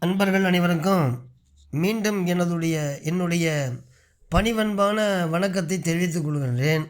அன்பர்கள் அனைவருக்கும் மீண்டும் என்னுடைய பணிவன்பான வணக்கத்தை தெரிவித்துக் கொள்கின்றேன்.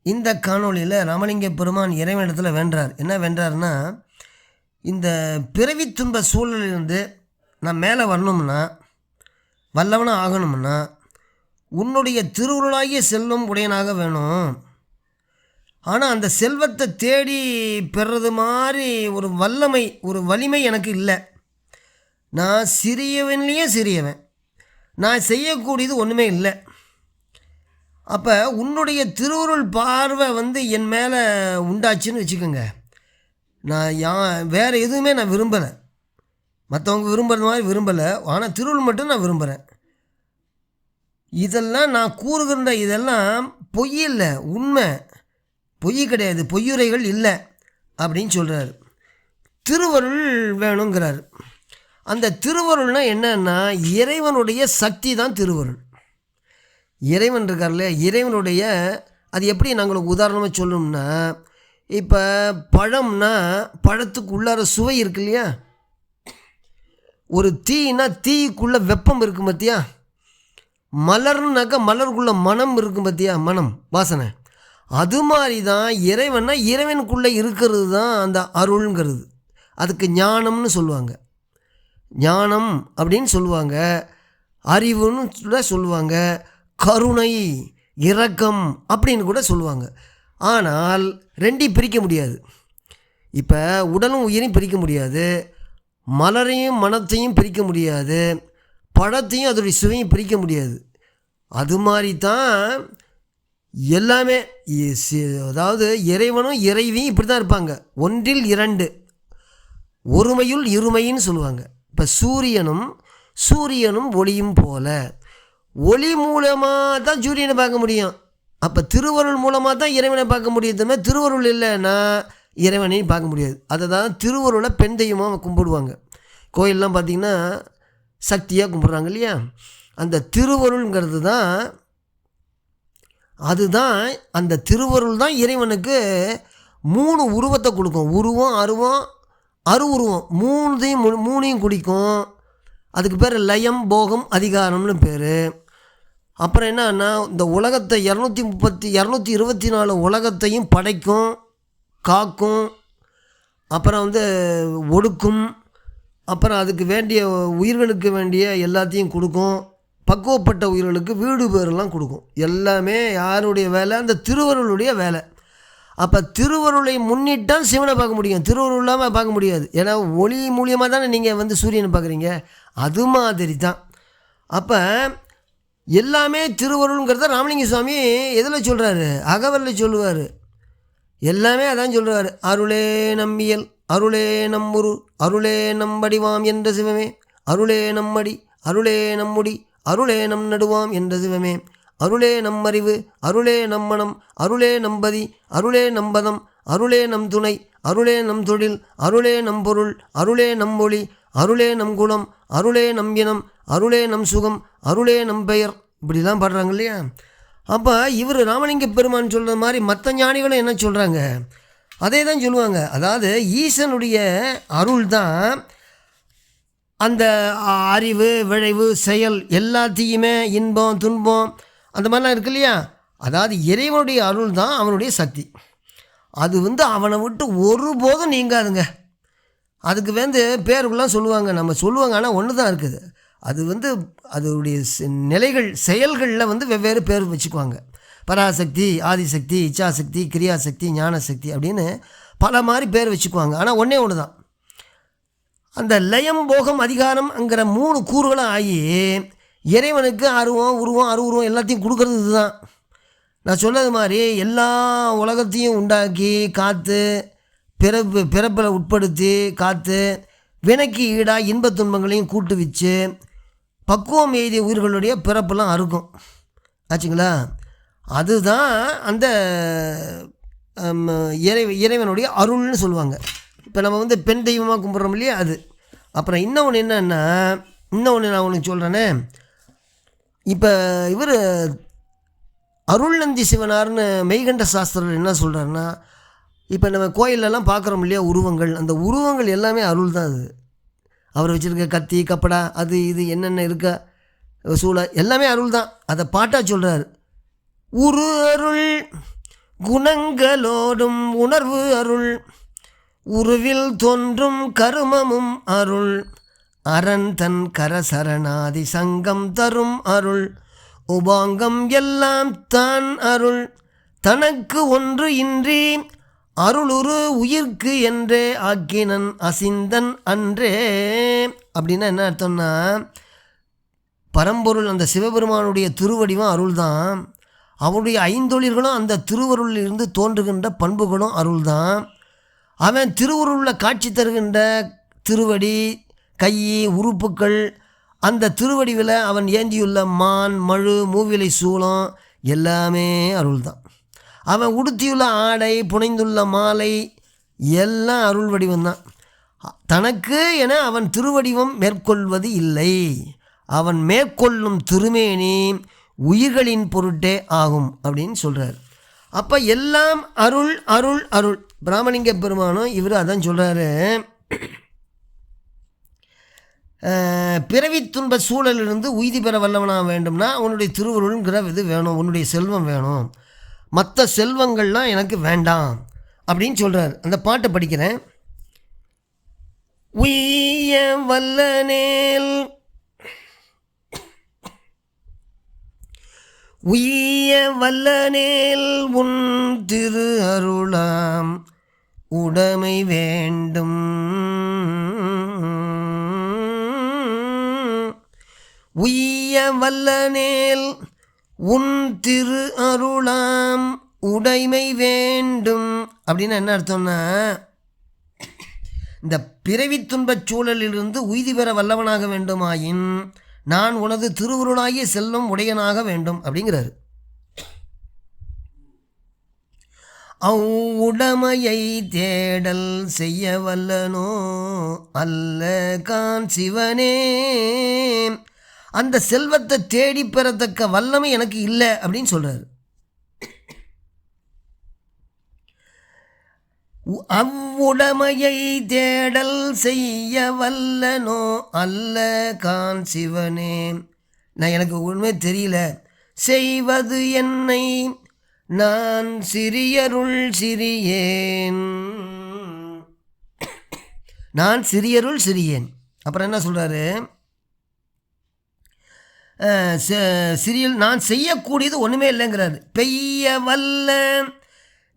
இந்த காணொளியில் ராமலிங்க பெருமான் இறைவனிடத்தில் வென்றார். என்ன வென்றார்னா, இந்த பிறவி துன்ப சூழலிலிருந்து நான் மேலே வரணும்னா, வல்லவனாக ஆகணும்னா, உன்னுடைய திருவுருளாகிய செல்வம் உடையனாக வேணும். ஆனால் அந்த செல்வத்தை தேடி பெறுறது மாதிரி ஒரு வலிமை எனக்கு இல்லை. நான் சிறியவன்லேயே சிறியவன், நான் செய்யக்கூடியது ஒன்றுமே இல்லை. அப்போ உன்னுடைய திருவுருள் பார்வை என் மேலே உண்டாச்சுன்னு வச்சுக்கோங்க. நான் வேறு எதுவுமே நான் விரும்பலை, மற்றவங்க விரும்புகிறது மாதிரி விரும்பலை. ஆனால் திருவுருள் மட்டும் நான் விரும்புகிறேன். இதெல்லாம் நான் கூறுகின்ற இதெல்லாம் பொய் இல்லை, உண்மை. பொய் கிடையாது, பொய்யுரைகள் இல்லை அப்படின்னு சொல்கிறார். திருவருள் வேணுங்கிறார். அந்த திருவருள்னால் என்னன்னா, இறைவனுடைய சக்தி தான் திருவருள். இறைவன் இருக்கார்ல, இறைவனுடைய அது எப்படி நாங்கள் உதாரணமாக சொல்லணும்னா, இப்போ பழம்னா பழத்துக்கு உள்ளார சுவை இருக்கு இல்லையா, ஒரு தீனா தீக்குள்ளே வெப்பம் இருக்கும் பார்த்தியா, மலர்னாக்கா மலருக்குள்ளே மனம் இருக்கும் பார்த்தியா, மனம் வாசனை. அது மாதிரி தான் இறைவன்னா இறைவனுக்குள்ளே இருக்கிறது தான் அந்த அருள்ங்கிறது. அதுக்கு ஞானம்னு சொல்லுவாங்க, ஞானம் அப்படின்னு சொல்லுவாங்க, அறிவுன்னு கூட சொல்லுவாங்க, கருணை இரக்கம் அப்படின்னு கூட சொல்லுவாங்க. ஆனால் ரெண்டையும் பிரிக்க முடியாது. இப்போ உடலும் உயிரையும் பிரிக்க முடியாது, மலரையும் மனத்தையும் பிரிக்க முடியாது, பழத்தையும் அதோடைய சுவையும் பிரிக்க முடியாது. அது மாதிரி தான் எல்லாமே. அதாவது இறைவனும் இறைவியும் இப்படி தான் இருப்பாங்க, ஒன்றில் இரண்டு, ஒருமையுள் இருமைன்னு சொல்லுவாங்க. இப்போ சூரியனும் ஒளியும் போல, ஒளி மூலமாக தான் சூரியனை பார்க்க முடியும். அப்போ திருவருள் மூலமாக தான் இறைவனை பார்க்க முடியும். திருவருள் இல்லைன்னா இறைவனையும் பார்க்க முடியாது. அதை தான் திருவருளை பெண் தெய்வமாக கும்பிடுவாங்க. கோயிலெலாம் பார்த்திங்கன்னா சக்தியாக கும்பிட்றாங்க இல்லையா. அந்த திருவருள்ங்கிறது தான், அதுதான் அந்த திருவருள் தான் இறைவனுக்கு 3 உருவத்தை கொடுக்கும். உருவம், அருவம், அருவுருவம், மூணையும் குடிக்கும். அதுக்கு பேர் லயம், போகம், அதிகாரம்னு பேர். அப்புறம் என்னன்னா, இந்த உலகத்தை 224 உலகத்தையும் படைக்கும், காக்கும், அப்புறம் ஒடுக்கும், அப்புறம் அதுக்கு வேண்டிய உயிர்களுக்கு வேண்டிய எல்லாத்தையும் கொடுக்கும். பக்குவப்பட்ட உயிர்களுக்கு வீடு பேரெல்லாம் கொடுக்கும். எல்லாமே யாருடைய வேலை? அந்த திருவருளுடைய வேலை. அப்போ திருவருளை முன்னிட்டால் சிவனை பார்க்க முடியும், திருவருள் இல்லாமல் பார்க்க முடியாது. ஏன்னா ஒளி மூலியமாக தானே நீங்கள் சூரியனை பார்க்குறீங்க. அது மாதிரி தான். அப்போ எல்லாமே திருவருளுங்கிறத ராமலிங்க சுவாமி எதில் சொல்கிறாரு? அகவலில் சொல்லுவார். எல்லாமே அதான் சொல்கிறாரு. அருளே நம்மியல், அருளே நம்முரு, அருளே நம்படிவாம் என்ற சிவமே, அருளே நம்மடி, அருளே நம்முடி, அருளே நம் நடுவாம் என்ற சிவமே, அருளே நம்மறிவு, அருளே நம்மனம், அருளே நம்பதி, அருளே நம்பதம், அருளே நம் துணை, அருளே நம் தொழில், அருளே நம் பொருள், அருளே நம் ஒளி, அருளே நம் குணம், அருளே நம் இனம், அருளே நம் சுகம், அருளே நம் பெயர். இப்படிலாம் பாடுறாங்க இல்லையா. அப்போ இவர் ராமலிங்க பெருமான் சொல்கிற மாதிரி மற்ற ஞானிகளும் என்ன சொல்கிறாங்க? அதே தான் சொல்லுவாங்க. அதாவது ஈசனுடைய அருள் தான் அந்த அறிவு, விளைவு, செயல் எல்லாத்தையுமே, இன்பம், துன்பம், அந்த மாதிரிலாம் இருக்கு இல்லையா. அதாவது இறைவனுடைய அருள் தான் அவனுடைய சக்தி. அது அவனை விட்டு ஒருபோதும் நீங்காதுங்க. அதுக்கு பேருக்குலாம் சொல்லுவாங்க, நம்ம சொல்லுவாங்க. ஆனால் ஒன்று தான் இருக்குது. அது அதனுடைய நிலைகள், செயல்களில் வெவ்வேறு பேர் வச்சுக்குவாங்க. பராசக்தி, ஆதிசக்தி, இச்சாசக்தி, கிரியாசக்தி, ஞானசக்தி அப்படின்னு பல மாதிரி பேர் வச்சுக்குவாங்க. ஆனால் ஒன்றே ஒன்று தான். அந்த லயம், போகம், அதிகாரம்ங்கிற 3 கூறுகளும் ஆகி இறைவனுக்கு அருவம், உருவம், அருவுருவம் எல்லாத்தையும் கொடுக்கறது இதுதான். நான் சொன்னது மாதிரி எல்லா உலகத்தையும் உண்டாக்கி காத்து, பிறப்பில் உட்படுத்தி காத்து, வினைக்கு ஈடாக இன்பத் துன்பங்களையும் கூட்டு வச்சு பக்குவம் எய்திய உயிர்களுடைய பிறப்பெல்லாம் அறுக்கும் ஆச்சுங்களா. அதுதான் அந்த இறைவனுடைய அருள்னு சொல்லுவாங்க. இப்போ நம்ம பெண் தெய்வமாக கும்பிட்றோம் இல்லையா, அது. அப்புறம் இன்னொன்று என்னன்னா, நான் உனக்கு சொல்கிறேனே, இப்போ இவர் அருள்நந்தி சிவனார்னு மெய்கண்ட சாஸ்திரர் என்ன சொல்கிறாருன்னா, இப்போ நம்ம கோயிலெல்லாம் பார்க்குறோம் இல்லையா உருவங்கள், அந்த உருவங்கள் எல்லாமே அருள் தான். அது அவர் வச்சுருக்க கத்தி கப்படா அது இது என்னென்ன இருக்க சூழ எல்லாமே அருள் தான். அதை பாட்டாக சொல்கிறார். உரு அருள் குணங்களோடும் உணர்வு அருள், உருவில் தோன்றும் கருமமும் அருள், அரண் தன் கரசரணாதி சங்கம் தரும் அருள், உபாங்கம் எல்லாம் தான் அருள், தனக்கு ஒன்று இன்றி அருளுரு உயிர்க்கு என்றே ஆக்கினன் அசிந்தன் அன்றே. அப்படின்னா என்ன அர்த்தம்னா, பரம்பொருள் அந்த சிவபெருமானுடைய திருவடிவம் அருள் தான். அவனுடைய ஐந்தொழில்களும் அந்த திருவருளிலிருந்து தோன்றுகின்ற பண்புகளும் அருள் தான். அவன் திருவருளில் காட்சி தருகின்ற திருவடி, கை, உறுப்புக்கள், அந்த திருவடிவில் அவன் ஏந்தியுள்ள மான், மழு, மூவிலை, சூலம் எல்லாமே அருள் தான். அவன் உடுத்தியுள்ள ஆடை, புனைந்துள்ள மாலை எல்லாம் அருள் வடிவம்தான். தனக்கு என அவன் திருவடிவம் மேற்கொள்வது இல்லை. அவன் மேற்கொள்ளும் திருமேனி உயிர்களின் பொருட்டே ஆகும் அப்படின்னு சொல்கிறார். அப்போ எல்லாம் அருள் அருள் அருள். பிராமலிங்க பெருமானும் இவர் அதான் சொல்கிறாரு. பிறவி துன்ப சூழலிலிருந்து உய்தி பெற வல்லவனாக வேண்டும்னா உன்னுடைய திருவருள்ங்கிற இது வேணும், உன்னுடைய செல்வம் வேணும், மற்ற செல்வங்கள்லாம் எனக்கு வேண்டாம் அப்படின்னு சொல்கிறார். அந்த பாட்டை படிக்கிறேன். உய்ய வல்லனேல் உய்ய வல்லனேல் உன் திரு அருளாம் உடைமை வேண்டும், உய்ய வல்லனேல் உன் திரு அருளாம் உடைமை வேண்டும். அப்படின்னு என்ன அர்த்தம்னா, இந்த பிறவி துன்பச் சூழலிலிருந்து உய்தி பெற வல்லவனாக வேண்டுமாயின் நான் உனது திருவுருளாகிய செல்வம் உடையனாக வேண்டும் அப்படிங்கிறாரு. அவ்வுடைமையை தேடல் செய்ய வல்லனோ அல்ல கான் சிவனே, அந்த செல்வத்தை தேடி பெறத்தக்க வல்லமை எனக்கு இல்லை அப்படின்னு சொல்கிறார். அவ்வுடைமையை தேடல் செய்ய வல்லனோ அல்ல கான் சிவனே, நான் எனக்கு உண்மை தெரியல, செய்வது என்னை நான் சிறியருள் சிறியேன், நான் சிறியருள் சிறியேன். அப்புறம் என்ன சொல்கிறாரு, சிறியல் நான் செய்யக்கூடியது ஒன்றுமே இல்லைங்கிறாரு. பெய்ய வல்ல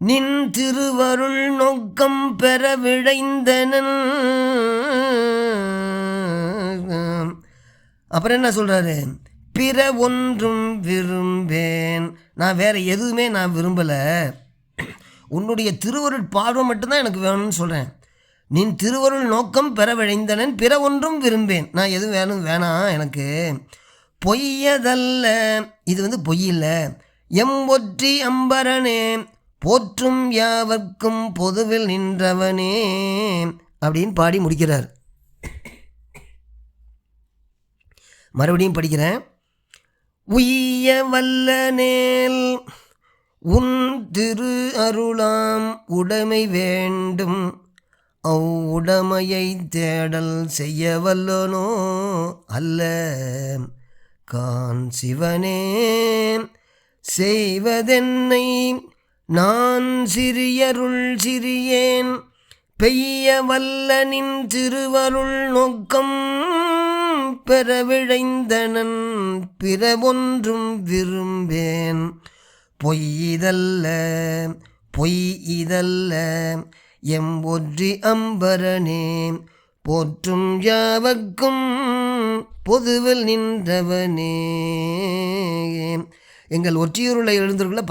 நின் திருவருள் நோக்கம் பெற விழைந்தனன். அப்புறம் என்ன சொல்கிறாரு, பிற ஒன்றும் விரும்பேன், நான் வேறு எதுவுமே நான் விரும்பலை, உன்னுடைய திருவருள் பார்வை மட்டும்தான் எனக்கு வேணும்னு சொல்கிறேன். நின் திருவருள் நோக்கம் பெற விழைந்தனன் பிற ஒன்றும் விரும்பேன், நான் எதுவும் வேணாம் எனக்கு. பொய்யதல்ல, இது பொய் இல்லை, எம்பொற்றி அம்பரனே போற்றும் யாவர்க்கும் பொதுவில் நின்றவனே அப்படின்னு பாடி முடிக்கிறார். மறுபடியும் படிக்கிறேன். உய்ய வல்லனேல் உன் திரு அருளாம் உடைமை வேண்டும், அவ்வுடைமையை தேடல் செய்ய வல்லனோ அல்ல கான் சிவனே, செய்வதென்னை நான் சிறியருள் சிறியேன், பெய்ய வல்லனின் திருவருள் நோக்கம் பெற விழைந்தனன் பிற ஒன்றும் விரும்பேன். பொய் இதல்ல பொய் இதல்ல எம்பொற்றி அம்பரனே போற்றும் யாவர்க்கும் பொதுவில் நின்றவனே. எங்கள் ஒற்றியூருளை எழுந்திருக்குள்ள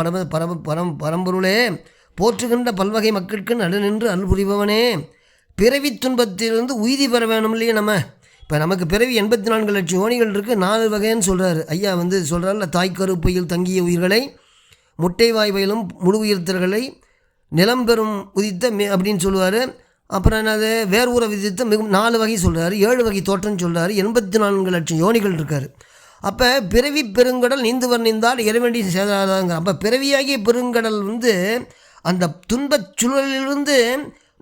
பரம்பொருளே, போற்றுகின்ற பல்வகை மக்களுக்கு நடு நின்று அருள் புரிபவனே, பிறவி துன்பத்திலிருந்து உய்தி பெற வேணும் இல்லையே. இப்போ நமக்கு பிறவி 84 லட்சம் யோனிகள் இருக்குது, 4 வகைன்னு சொல்கிறாரு ஐயா. சொல்கிறார்ல, தாய்க்கருப்பையில் தங்கிய உயிர்களை, முட்டை வாய்வையிலும் முழு உயிர்த்தர்களை, நிலம் பெறும் உதித்த அப்படின்னு சொல்லுவார். அப்புறம் என்னது, வேறு ஊரை விதித்த மிகவும் 4 வகை சொல்கிறாரு, 7 வகை தோற்றம் சொல்கிறாரு, 84 லட்சம் யோனிகள் இருக்கார். அப்போ பிறவி பெருங்கடல் நீந்துவர் நீந்தால் இறைவண்டி சேதாதாங்க. அப்போ பிறவியாகிய பெருங்கடல் அந்த துன்பச் சுழலிலிருந்து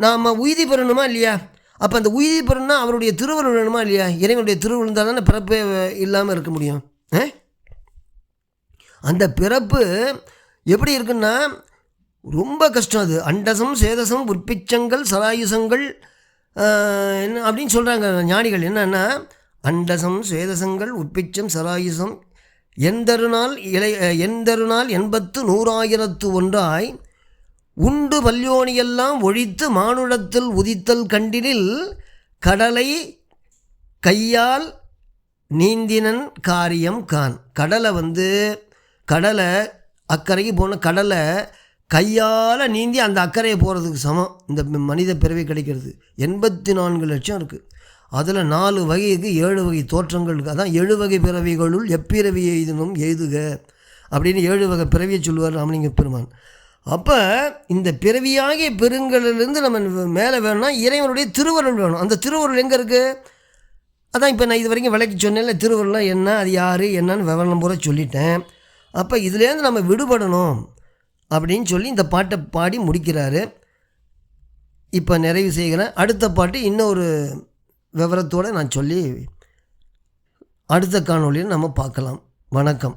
நாம் உய்தி பெறணுமா இல்லையா? அப்போ அந்த உயிரி பெறணும்னா அவருடைய திருவருள் வேணுமா இல்லையா? இறைவனுடைய திருவருள் இருந்தால் தானே பிறப்பே இல்லாமல் இருக்க முடியும். அந்த பிறப்பு எப்படி இருக்குன்னா ரொம்ப கஷ்டம். அது அண்டசம் சேதசம் உற்பிச்சங்கள் சராயுசங்கள் என்ன அப்படின்னு சொல்கிறாங்க ஞானிகள். என்னன்னா அண்டசம் சேதசங்கள் உற்பிச்சம் சராயுசம் எந்தருநாள் எந்தருநாள் 80,100,001 உண்டு பல்யோனியெல்லாம் ஒழித்து மானுடத்தில் உதித்தல் கண்டினில் கடலை கையால் நீந்தினன் காரியம் கான். கடலை அக்கறைக்கு போன கடலை கையால் நீந்தி அந்த அக்கறையை போகிறதுக்கு சமம் இந்த மனித பிறவி கிடைக்கிறது. 84 லட்சம் இருக்குது. அதில் 4 வகைக்கு 7 வகை தோற்றங்கள் இருக்குது. அதான் 7 வகை பிறவிகளுள் எப்பிறவி எய்தினும் எய்துக அப்படின்னு 7 வகை பிறவியை சொல்லுவார் ராமலிங்க பெருமான். அப்போ இந்த பிறவியாகிய பெருங்கலிலிருந்து நம்ம மேலே வேணும்னா இறைவனுடைய திருவருள் வேணும். அந்த திருவருள் எங்கே இருக்குது? அதான் இப்போ நான் இது வரைக்கும் விளக்கி சொன்னேன்ல, திருவருள்லாம் என்ன, அது யார் என்னன்னு விவரம் பூரா சொல்லிட்டேன். அப்போ இதுலேருந்து நம்ம விடுபடணும் அப்படின்னு சொல்லி இந்த பாட்டை பாடி முடிக்கிறாரு. இப்போ நிறைவு செய்கிறேன். அடுத்த பாட்டு இன்னொரு விவரத்தோடு நான் சொல்லி அடுத்த காணொளியில் நம்ம பார்க்கலாம். வணக்கம்.